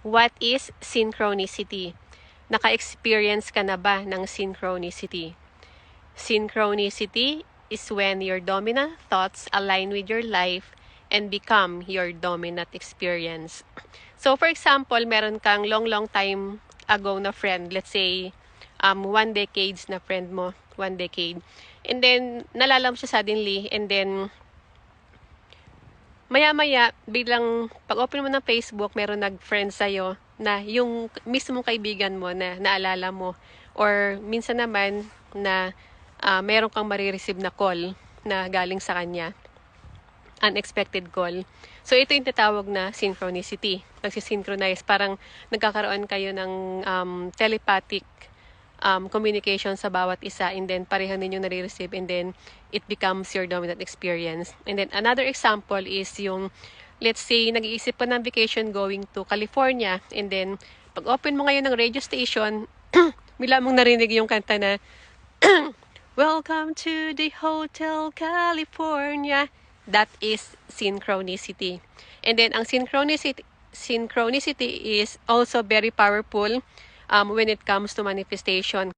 What is synchronicity? Naka-experience ka na ba ng synchronicity? Synchronicity is when your dominant thoughts align with your life and become your dominant experience. So for example, meron kang long time ago na friend, let's say 1 decade na friend mo, 1 decade. And then nalala mo siya suddenly, and then maya-maya, biglang pag-open mo ng Facebook, meron nag-friend sa'yo na yung mismong kaibigan mo na naalala mo. Or minsan naman na meron kang marireceive na call na galing sa kanya. Unexpected call. So, ito yung tatawag na synchronicity. Nagsisynchronize. Parang nagkakaroon kayo ng telepathic communication sa bawat isa, and then pareho ninyong nare-receive, and then it becomes your dominant experience. And then another example is yung, let's say, nag-iisip ka ng vacation going to California, and then pag open mo ngayon ng radio station, bigla mong narinig yung kanta na Welcome to the Hotel California. That is synchronicity. And then ang synchronicity is also very powerful when it comes to manifestation.